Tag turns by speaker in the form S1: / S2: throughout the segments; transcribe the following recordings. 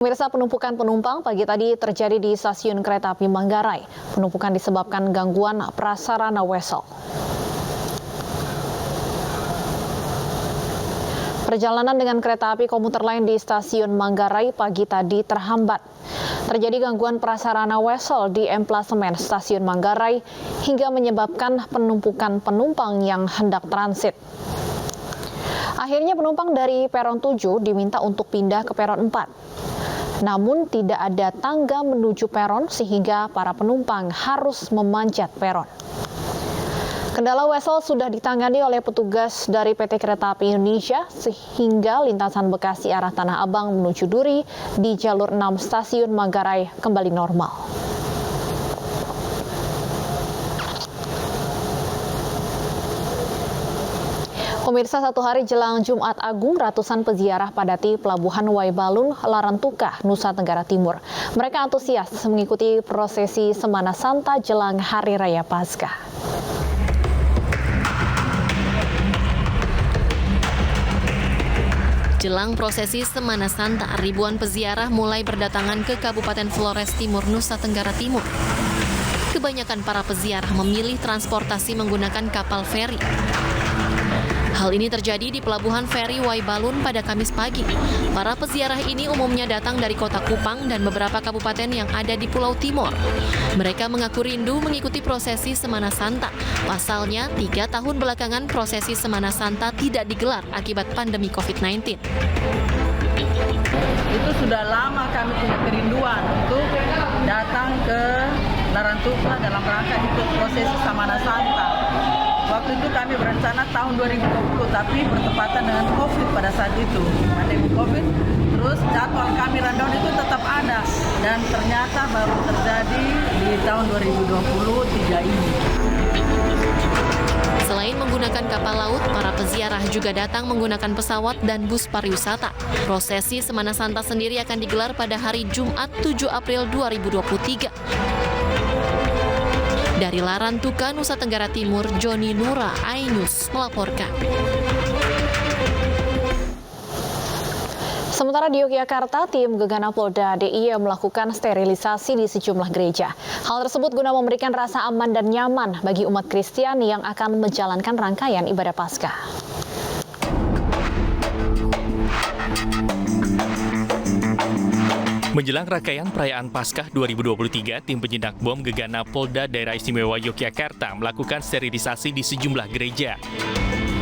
S1: Pemirsa, penumpukan penumpang pagi tadi terjadi di stasiun kereta api Manggarai. Penumpukan disebabkan gangguan prasarana wesel. Perjalanan dengan kereta api komuter lain di stasiun Manggarai pagi tadi terhambat. Terjadi gangguan prasarana wesel di emplasemen stasiun Manggarai hingga menyebabkan penumpukan penumpang yang hendak transit. Akhirnya penumpang dari peron 7 diminta untuk pindah ke peron 4. Namun tidak ada tangga menuju peron sehingga para penumpang harus memanjat peron. Kendala wesel sudah ditangani oleh petugas dari PT Kereta Api Indonesia sehingga lintasan Bekasi arah Tanah Abang menuju Duri di jalur 6 stasiun Manggarai kembali normal. Pemirsa, satu hari jelang Jumat Agung, ratusan peziarah padati Pelabuhan Waibalun, Larantuka, Nusa Tenggara Timur. Mereka antusias mengikuti prosesi Semana Santa jelang Hari Raya Paskah.
S2: Jelang prosesi Semana Santa, ribuan peziarah mulai berdatangan ke Kabupaten Flores Timur, Nusa Tenggara Timur. Kebanyakan para peziarah memilih transportasi menggunakan kapal feri. Hal ini terjadi di Pelabuhan Feri Waibalun pada Kamis pagi. Para peziarah ini umumnya datang dari kota Kupang dan beberapa kabupaten yang ada di Pulau Timor. Mereka mengaku rindu mengikuti prosesi Semana Santa. Pasalnya, 3 tahun belakangan prosesi Semana Santa tidak digelar akibat pandemi COVID-19.
S3: Itu sudah lama kami punya kerinduan untuk datang ke Larantuka dalam rangka ikut prosesi Semana Santa. Waktu itu kami berencana tahun 2020, tapi bertepatan dengan COVID pada saat itu, pandemi COVID. Terus jadwal kami rundown itu tetap ada, dan ternyata baru terjadi di tahun 2023 ini.
S2: Selain menggunakan kapal laut, para peziarah juga datang menggunakan pesawat dan bus pariwisata. Prosesi Semana Santa sendiri akan digelar pada hari Jumat 7 April 2023. Dari Larantuka, Nusa Tenggara Timur, Joni Nura, iNews melaporkan.
S1: Sementara di Yogyakarta, tim Gegana Polda DIY melakukan sterilisasi di sejumlah gereja. Hal tersebut guna memberikan rasa aman dan nyaman bagi umat Kristiani yang akan menjalankan rangkaian ibadah Paskah.
S4: Menjelang rangkaian perayaan Paskah 2023, tim penjinak bom Gegana Polda Daerah Istimewa Yogyakarta melakukan sterilisasi di sejumlah gereja.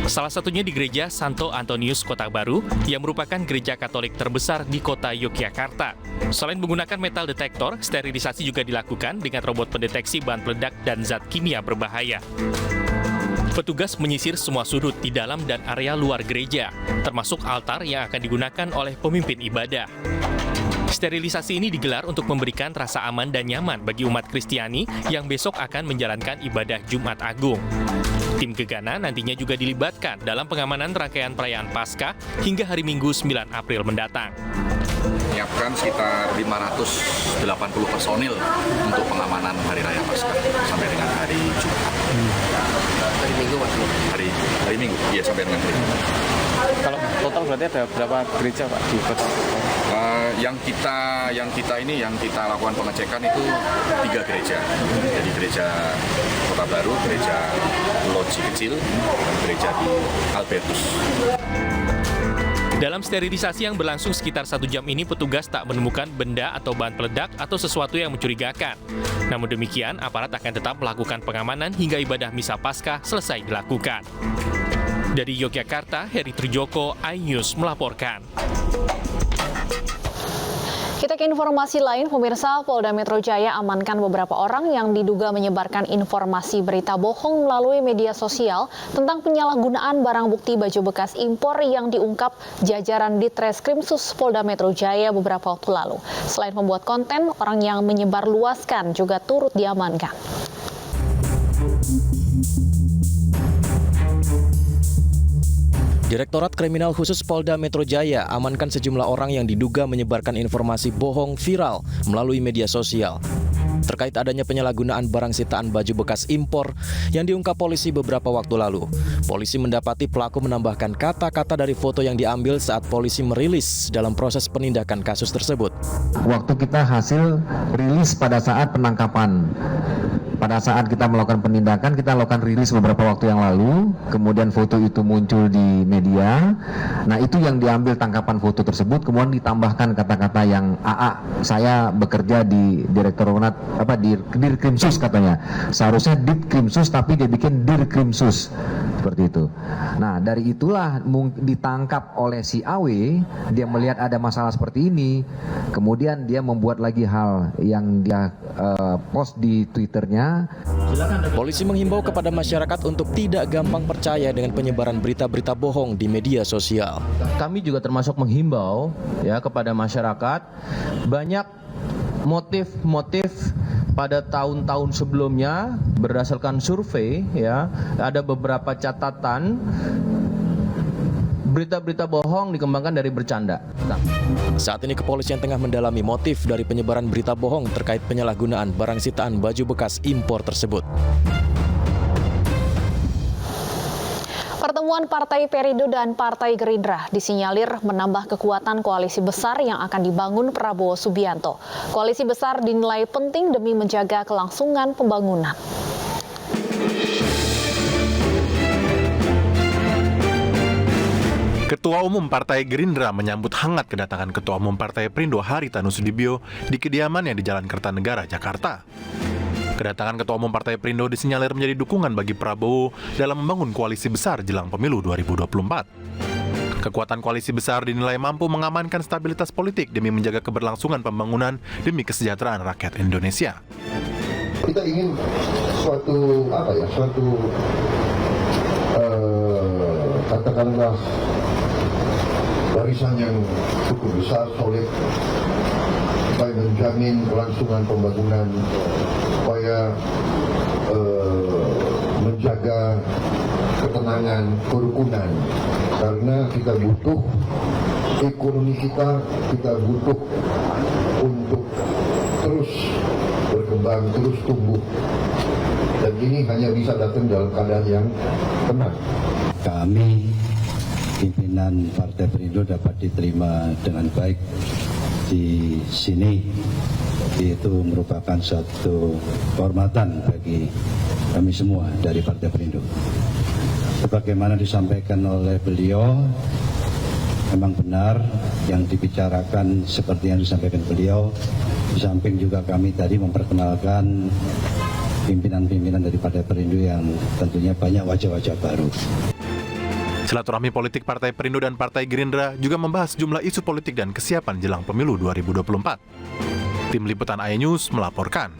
S4: Salah satunya di Gereja Santo Antonius Kota Baru, yang merupakan gereja Katolik terbesar di kota Yogyakarta. Selain menggunakan metal detektor, sterilisasi juga dilakukan dengan robot pendeteksi bahan peledak dan zat kimia berbahaya. Petugas menyisir semua sudut di dalam dan area luar gereja, termasuk altar yang akan digunakan oleh pemimpin ibadah. Sterilisasi ini digelar untuk memberikan rasa aman dan nyaman bagi umat Kristiani yang besok akan menjalankan ibadah Jumat Agung. Tim Gegana nantinya juga dilibatkan dalam pengamanan rangkaian perayaan Paskah hingga hari Minggu 9 April mendatang.
S5: Menyiapkan sekitar 580 personil untuk pengamanan Hari Raya Paskah sampai dengan hari Jumat.
S6: Hari Minggu masih?
S5: Hari Minggu, iya sampai dengan hari Minggu.
S6: Kalau total berarti ada berapa gereja Pak di kota?
S5: Yang kita lakukan pengecekan itu 3 gereja. Jadi gereja Kota Baru, gereja Loji Kecil, dan gereja di Albertus.
S4: Dalam sterilisasi yang berlangsung sekitar 1 jam ini, petugas tak menemukan benda atau bahan peledak atau sesuatu yang mencurigakan. Namun demikian, aparat akan tetap melakukan pengamanan hingga ibadah Misa Paskah selesai dilakukan. Dari Yogyakarta, Heri Trijoko, iNews melaporkan.
S1: Kita ke informasi lain, pemirsa. Polda Metro Jaya amankan beberapa orang yang diduga menyebarkan informasi berita bohong melalui media sosial tentang penyalahgunaan barang bukti baju bekas impor yang diungkap jajaran Ditreskrimsus Polda Metro Jaya beberapa waktu lalu. Selain membuat konten, orang yang menyebarluaskan juga turut diamankan.
S7: Direktorat Kriminal Khusus Polda Metro Jaya amankan sejumlah orang yang diduga menyebarkan informasi bohong viral melalui media sosial. terkait adanya penyalahgunaan barang sitaan baju bekas impor yang diungkap polisi beberapa waktu lalu. Polisi mendapati pelaku menambahkan kata-kata dari foto yang diambil saat polisi merilis dalam proses penindakan kasus tersebut.
S8: Waktu kita hasil rilis pada saat penangkapan. Pada saat kita melakukan penindakan, kita lakukan rilis beberapa waktu yang lalu, kemudian foto itu muncul di media. Nah, itu yang diambil tangkapan foto tersebut, kemudian ditambahkan kata-kata yang AA, saya bekerja di Direktorat di Dirkrimsus katanya. Seharusnya Ditkrimsus tapi dia bikin Dirkrimsus. Seperti itu. Nah, dari itulah ditangkap oleh si AW, dia melihat ada masalah seperti ini, kemudian dia membuat lagi hal yang dia post di Twitternya.
S7: Polisi menghimbau kepada masyarakat untuk tidak gampang percaya dengan penyebaran berita-berita bohong di media sosial.
S9: Kami juga termasuk menghimbau ya kepada masyarakat, banyak motif-motif pada tahun-tahun sebelumnya berdasarkan survei ya, ada beberapa catatan berita-berita bohong dikembangkan dari bercanda.
S7: Saat ini kepolisian tengah mendalami motif dari penyebaran berita bohong terkait penyalahgunaan barang sitaan baju bekas impor tersebut.
S1: Pertemuan Partai Perindo dan Partai Gerindra disinyalir menambah kekuatan koalisi besar yang akan dibangun Prabowo Subianto. Koalisi besar dinilai penting demi menjaga kelangsungan pembangunan.
S10: Ketua Umum Partai Gerindra menyambut hangat kedatangan Ketua Umum Partai Perindo Haritanu Sudibyo di kediamannya di Jalan Kertanegara, Jakarta. Kedatangan Ketua Umum Partai Perindo disinyalir menjadi dukungan bagi Prabowo dalam membangun koalisi besar jelang pemilu 2024. Kekuatan koalisi besar dinilai mampu mengamankan stabilitas politik demi menjaga keberlangsungan pembangunan demi kesejahteraan rakyat Indonesia.
S11: Kita ingin suatu katakanlah barisan yang cukup besar, solid, supaya menjamin kelangsungan pembangunan, supaya menjaga ketenangan, kerukunan. Karena kita butuh ekonomi kita butuh untuk terus berkembang, terus tumbuh. Dan ini hanya bisa datang dalam keadaan yang tenang.
S12: Kami, pimpinan Partai Perindo dapat diterima dengan baik di sini. Itu merupakan suatu kehormatan bagi kami semua dari Partai Perindo. Sebagaimana disampaikan oleh beliau, memang benar yang dibicarakan seperti yang disampaikan beliau. Di samping juga kami tadi memperkenalkan pimpinan-pimpinan dari Partai Perindo yang tentunya banyak wajah-wajah baru.
S10: Silaturahmi politik Partai Perindo dan Partai Gerindra juga membahas jumlah isu politik dan kesiapan jelang pemilu 2024. Tim Liputan Aya News melaporkan.